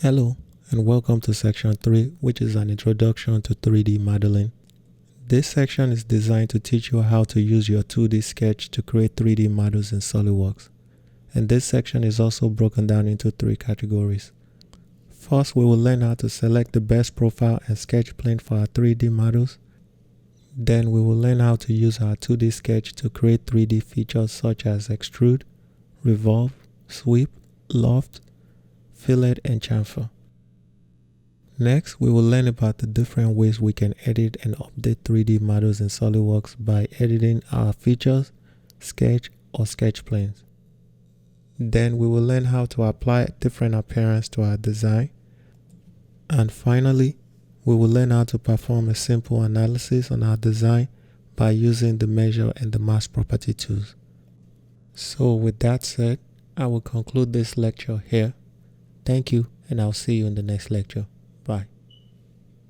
Hello and welcome to section 3, which is an introduction to 3D modeling. This section is designed to teach you how to use your 2D sketch to create 3D models in SolidWorks. And this section is also broken down into 3 categories. First, we will learn how to select the best profile and sketch plane for our 3D models. Then we will learn how to use our 2D sketch to create 3D features such as extrude, revolve, sweep, loft, fillet and chamfer. Next, we will learn about the different ways we can edit and update 3D models in SolidWorks by editing our features, sketch, or sketch planes. Then we will learn how to apply different appearance to our design. And finally, we will learn how to perform a simple analysis on our design by using the measure and the mask property tools. So with that said, I will conclude this lecture here. Thank you, and I'll see you in the next lecture. Bye.